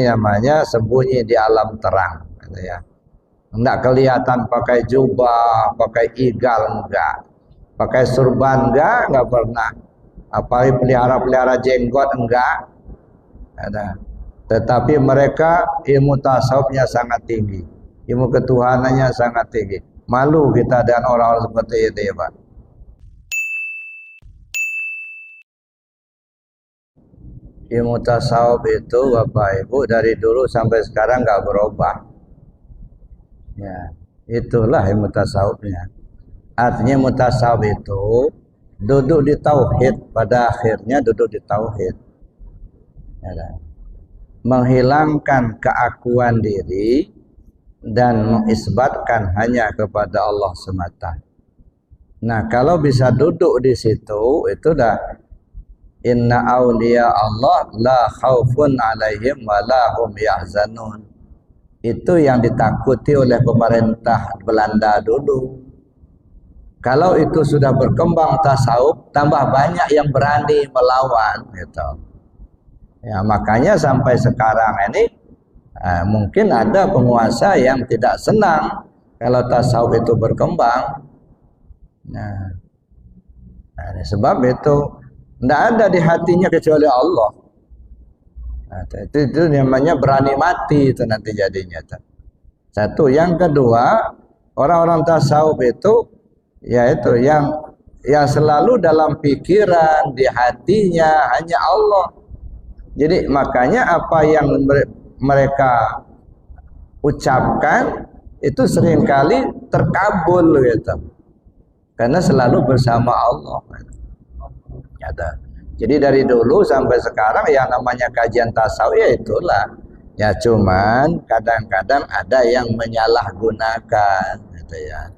namanya sembunyi di alam terang, gitu ya. Enggak kelihatan pakai jubah, pakai igal enggak, pakai surban enggak pernah. Apalagi pelihara jenggot enggak ada. Tetapi mereka ilmu tasawufnya sangat tinggi, ilmu ketuhanannya sangat tinggi. Malu kita dengan orang-orang seperti itu ya Pak. Ilmu tasawuf itu Bapak Ibu dari dulu sampai sekarang nggak berubah. Ya, itulah ilmu tasawufnya. Artinya ilmu tasawuf itu duduk di tauhid, pada akhirnya duduk di tauhid. Ya, menghilangkan keakuan diri dan mengisbatkan hanya kepada Allah semata. Nah, kalau bisa duduk di situ, itu dah inna awliya Allah la khaufun alaihim wa la hum yahzanun. Itu yang ditakuti oleh pemerintah Belanda dulu. Kalau itu sudah berkembang tasawuf, tambah banyak yang berani melawan gitu. Ya, makanya sampai sekarang ini mungkin ada penguasa yang tidak senang kalau tasawuf itu berkembang. Nah, sebab itu tidak ada di hatinya kecuali Allah. Nah, itu namanya berani mati itu nanti jadinya. Satu, yang kedua, orang-orang tasawuf itu yaitu yang selalu dalam pikiran, di hatinya hanya Allah. Jadi makanya apa yang mereka ucapkan itu seringkali terkabul gitu. Karena selalu bersama Allah. Jadi dari dulu sampai sekarang yang namanya kajian tasawuf ya itulah. Ya cuman kadang-kadang ada yang menyalahgunakan gitu ya.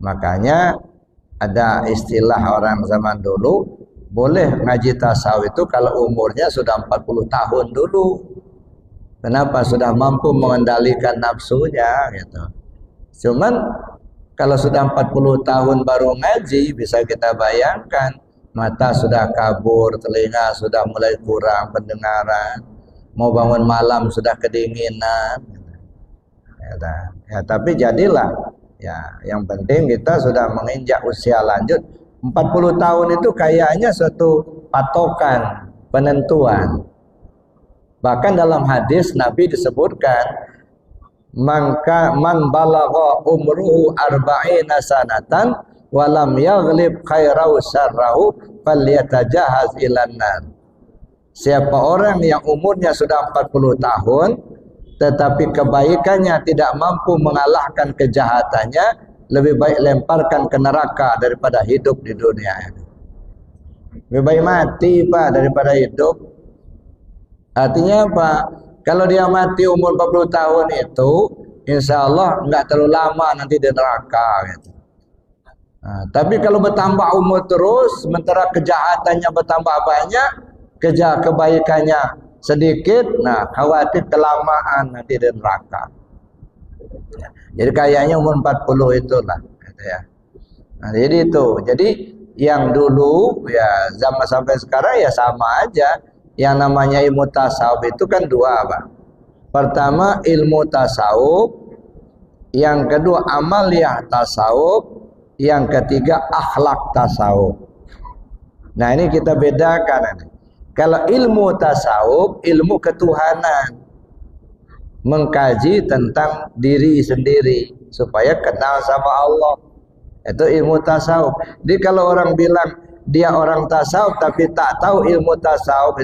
Makanya ada istilah orang zaman dulu, boleh ngaji tasawuf itu kalau umurnya sudah 40 tahun dulu. Kenapa? Sudah mampu mengendalikan nafsunya gitu. Cuman kalau sudah 40 tahun baru ngaji, bisa kita bayangkan mata sudah kabur, telinga sudah mulai kurang pendengaran, mau bangun malam sudah kedinginan. Ya, tapi jadilah ya, yang penting kita sudah menginjak usia lanjut. 40 tahun itu kayaknya suatu patokan, penentuan. Bahkan dalam hadis Nabi disebutkan, man balagha umruhu arba'ina sanatan walam yaghlib khairau syarrahu falyatajahaz ilan nar. Siapa orang yang umurnya sudah 40 tahun tetapi kebaikannya tidak mampu mengalahkan kejahatannya, lebih baik lemparkan ke neraka daripada hidup di dunia ini. Lebih baik mati Pak daripada hidup. Artinya apa? Kalau dia mati umur 40 tahun itu, insya Allah nggak terlalu lama nanti di neraka gitu. Nah, tapi kalau bertambah umur terus, sementara kejahatannya bertambah banyak, kebaikannya sedikit, nah khawatir kelamaan nanti di neraka. Ya, jadi kayaknya umur 40 itulah gitu ya. Nah, jadi itu. Jadi yang dulu ya zaman sampai sekarang ya sama aja. Yang namanya ilmu tasawuf itu kan dua Pak. Pertama ilmu tasawuf, yang kedua amaliyah tasawuf, yang ketiga akhlak tasawuf. Nah ini kita bedakan. Kalau ilmu tasawuf, ilmu ketuhanan, mengkaji tentang diri sendiri supaya kenal sama Allah, itu ilmu tasawuf. Jadi kalau orang bilang dia orang tasawuf tapi tak tahu ilmu tasawuf,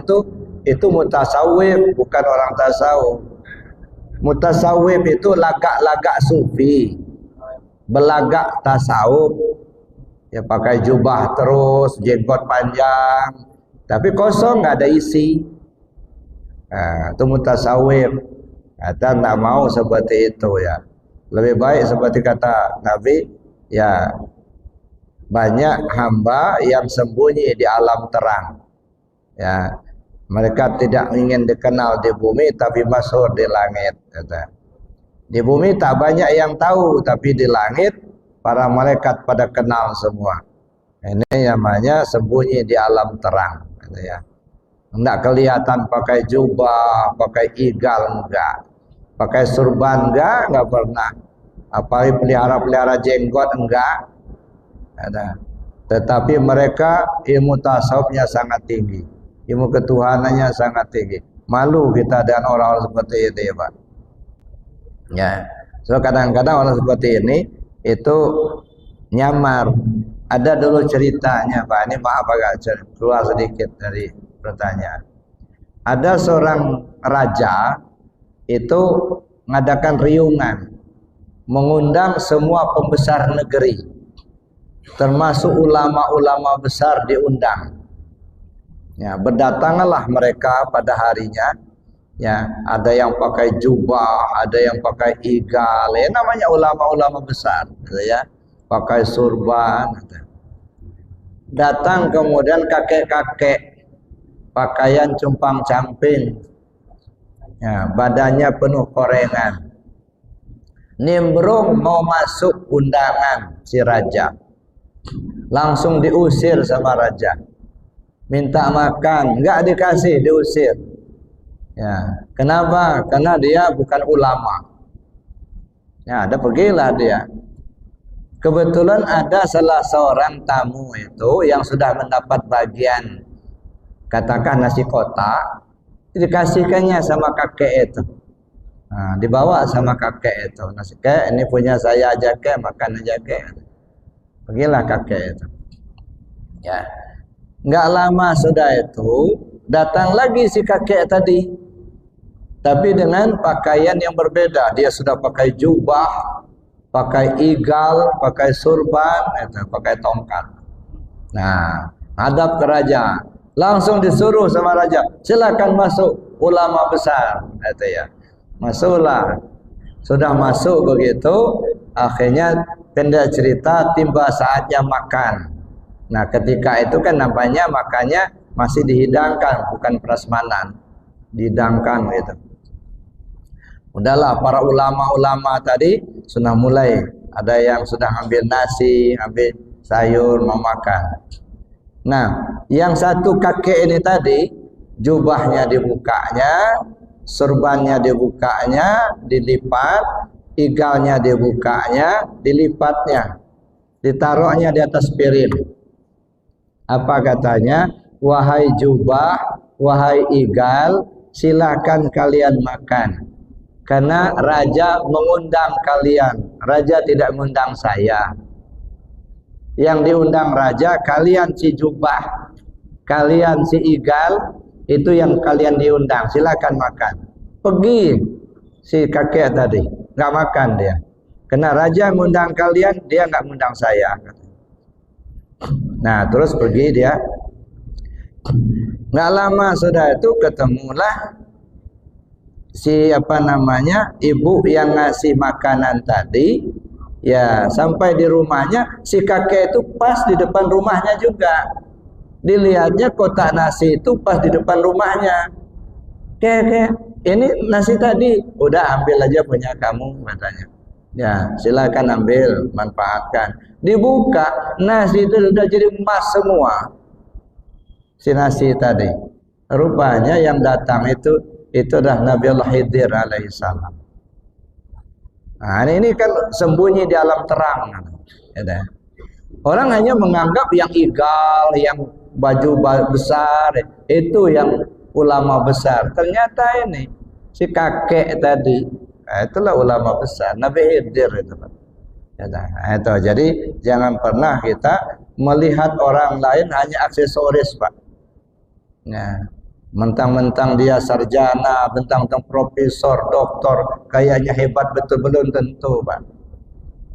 itu mutasawwif, bukan orang tasawuf. Mutasawwif itu lagak-lagak sufi, belagak tasawuf, ya pakai jubah terus, jenggot panjang, tapi kosong, nggak ada isi. Nah, itu mutasawwif. Kata nggak mau seperti itu ya. Lebih baik seperti kata Nabi, ya banyak hamba yang sembunyi di alam terang. Ya, mereka tidak ingin dikenal di bumi tapi masyhur di langit. Kata. Di bumi tak banyak yang tahu, tapi di langit para malaikat pada kenal semua. Ini namanya sembunyi di alam terang. Kata ya. Enggak kelihatan pakai jubah, pakai igal enggak. Pakai surban enggak pernah. Apalagi pelihara-pelihara jenggot enggak. Ada. Tetapi mereka ilmu tasawufnya sangat tinggi. Ilmu ketuhanannya sangat tinggi. Malu kita dengan orang-orang seperti itu ya Pak. Ya. So kadang-kadang orang seperti ini itu nyamar. Ada dulu ceritanya Pak. Ini maaf agak keluar sedikit dari pertanyaan. Ada seorang raja itu mengadakan riungan, mengundang semua pembesar negeri, termasuk ulama-ulama besar diundang. Ya, berdatanglah mereka pada harinya. Ya, ada yang pakai jubah, ada yang pakai igal. Ya, namanya ulama-ulama besar, gitu ya. Pakai surban. Gitu. Datang kemudian kakek-kakek, pakaian compang-camping, ya, badannya penuh korengan, nimbrung mau masuk undangan si raja, langsung diusir sama raja, minta makan, nggak dikasih, diusir. Ya, kenapa? Karena dia bukan ulama. Ya, ada pergilah dia. Kebetulan ada salah seorang tamu itu yang sudah mendapat bagian, katakan nasi kotak, dikasihkannya sama kakek itu. Nah, dibawa sama kakek itu. Nasi kakek, ini punya saya aja kek, makan aja kek. Pergilah kakek itu. Ya, nggak lama sudah itu datang lagi si kakek tadi, tapi dengan pakaian yang berbeda. Dia sudah pakai jubah, pakai igal, pakai surban, pakai tongkat. Nah, hadap ke raja, langsung disuruh sama raja, silakan masuk ulama besar, itu ya. Masuklah. Sudah masuk begitu, akhirnya pendek cerita tiba saatnya makan. Nah, ketika itu kan nampaknya makannya masih dihidangkan, bukan prasmanan, dihidangkan gitu. Udahlah, para ulama-ulama tadi sudah mulai, ada yang sudah ambil nasi, ambil sayur, mau makan. Nah, yang satu kakek ini tadi, jubahnya dibukanya, surbannya dibukanya, dilipat, igalnya dibukanya, dilipatnya, ditaruhnya di atas piring. Apa katanya? Wahai jubah, wahai igal, silakan kalian makan. Karena raja mengundang kalian, raja tidak mengundang saya. Yang diundang raja, kalian si jubah, kalian si igal, itu yang kalian diundang, silakan makan. Pergi si kakek tadi, nggak makan dia. Karena raja mengundang kalian, dia nggak mengundang saya. Nah, terus pergi dia. Nggak lama sudah itu ketemulah si ibu yang ngasih makanan tadi. Ya, sampai di rumahnya si kakek itu pas di depan rumahnya juga. Dilihatnya kotak nasi itu pas di depan rumahnya. Kek, ini nasi tadi, udah ambil aja punya kamu katanya. Ya, silakan ambil, manfaatkan. Dibuka, nasi itu sudah jadi emas semua. Si nasi tadi. Rupanya yang datang itu adalah Nabiullah Khidir alaihissalam. Nah, ini kan sembunyi di alam terang. Ya, orang hanya menganggap yang igal, yang baju besar, itu yang ulama besar. Ternyata ini si kakek tadi, itulah ulama besar, Nabi Khidir itu. Ya, itu. Jadi jangan pernah kita melihat orang lain hanya aksesoris, Pak. Ya. Mentang-mentang dia sarjana, mentang-mentang profesor, doktor, kayaknya hebat betul, belum tentu, Pak.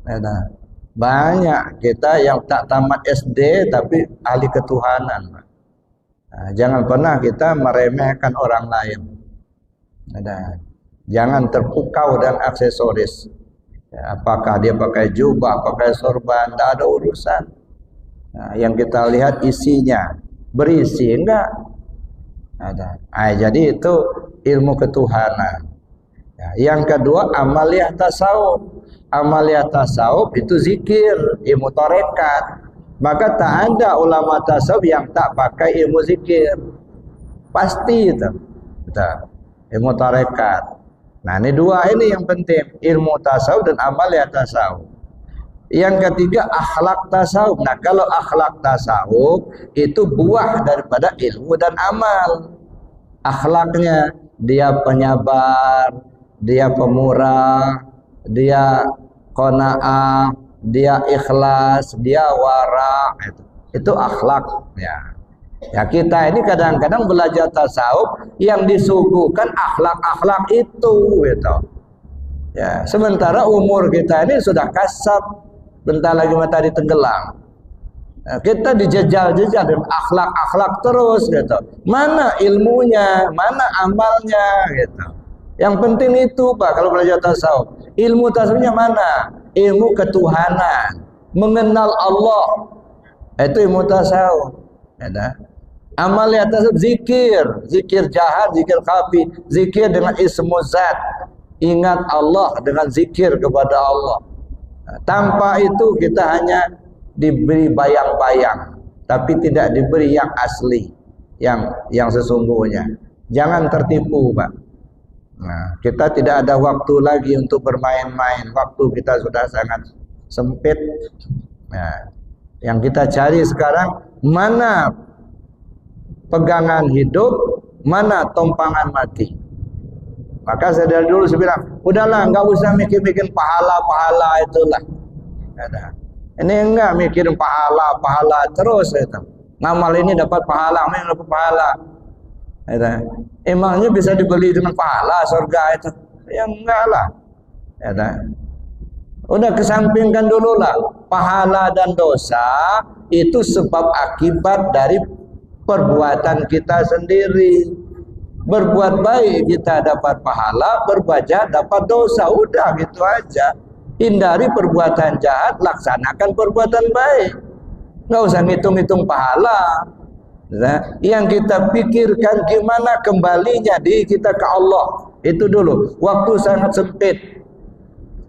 Nah, banyak kita yang tak tamat SD tapi ahli ketuhanan, Pak. Nah, jangan pernah kita meremehkan orang lain. Nah, jangan terpukau dan aksesoris. Ya, apakah dia pakai jubah, pakai sorban, tak ada urusan. Nah, yang kita lihat isinya, berisi enggak? Ada. Jadi itu ilmu ketuhanan. Ya, yang kedua amaliyah tasawuf. Amaliyah tasawuf itu zikir, ilmu tarekat. Maka tak ada ulama tasawuf yang tak pakai ilmu zikir. pasti itu. Ilmu tarekat. Nah, ini dua ini yang penting, ilmu tasawuf dan amalia tasawuf. Yang ketiga akhlak tasawuf. Nah, kalau akhlak tasawuf itu buah daripada ilmu dan amal. Akhlaknya dia penyabar, dia pemurah, dia qanaah, dia ikhlas, dia wara, itu akhlaknya. Ya, kita ini kadang-kadang belajar tasawuf yang disuguhkan akhlak-akhlak itu gitu. Ya, sementara umur kita ini sudah kasab, bentar lagi matahari tenggelam. Nah, kita dijejal-jejal dengan akhlak-akhlak terus gitu. Mana ilmunya, mana amalnya gitu. Yang penting itu Pak kalau belajar tasawuf. Ilmu tasawufnya mana? Ilmu ketuhanan, mengenal Allah. Itu ilmu tasawuf. Ya, amal tasawuf zikir, zikir jahat, zikir khafi, zikir dengan ismu zat. Ingat Allah dengan zikir kepada Allah. Nah, tanpa itu kita hanya diberi bayang-bayang, tapi tidak diberi yang asli, yang sesungguhnya. Jangan tertipu, Pak. Nah, kita tidak ada waktu lagi untuk bermain-main. Waktu kita sudah sangat sempit. Nah, yang kita cari sekarang mana pegangan hidup, mana tompangan mati. Maka saya dari dulu saya bilang, udahlah nggak usah mikir-mikir pahala-pahala itulah. Ada. Ini enggak mikirin pahala terus itu. Ngamal ini dapat pahala, ngamal ini dapat pahala. Itu. Emangnya bisa dibeli dengan pahala surga itu? Ya enggak lah. Itu. Udah kesampingkan dulu lah. Pahala dan dosa itu sebab akibat dari perbuatan kita sendiri. Berbuat baik kita dapat pahala, berbuat jahat dapat dosa. Udah gitu aja. Hindari perbuatan jahat, laksanakan perbuatan baik. Nggak usah ngitung-ngitung pahala. Nah, yang kita pikirkan gimana kembalinya diri kita ke Allah. Itu dulu. Waktu sangat sempit.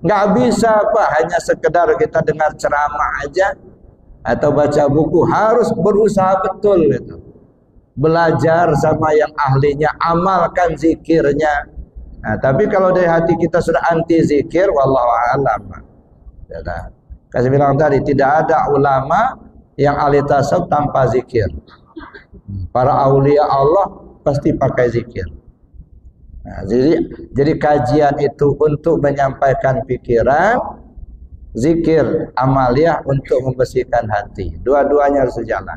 Nggak bisa Pak hanya sekedar kita dengar ceramah aja atau baca buku. Harus berusaha betul gitu. Belajar sama yang ahlinya, amalkan zikirnya. Nah, tapi kalau dari hati kita sudah anti zikir, wallahu a'lam. Kasih bilang tadi, tidak ada ulama yang ahli tasawuf tanpa zikir. Para aulia Allah pasti pakai zikir. Nah, jadi kajian itu untuk menyampaikan pikiran, zikir amaliyah untuk membersihkan hati. Dua-duanya harus sejalan.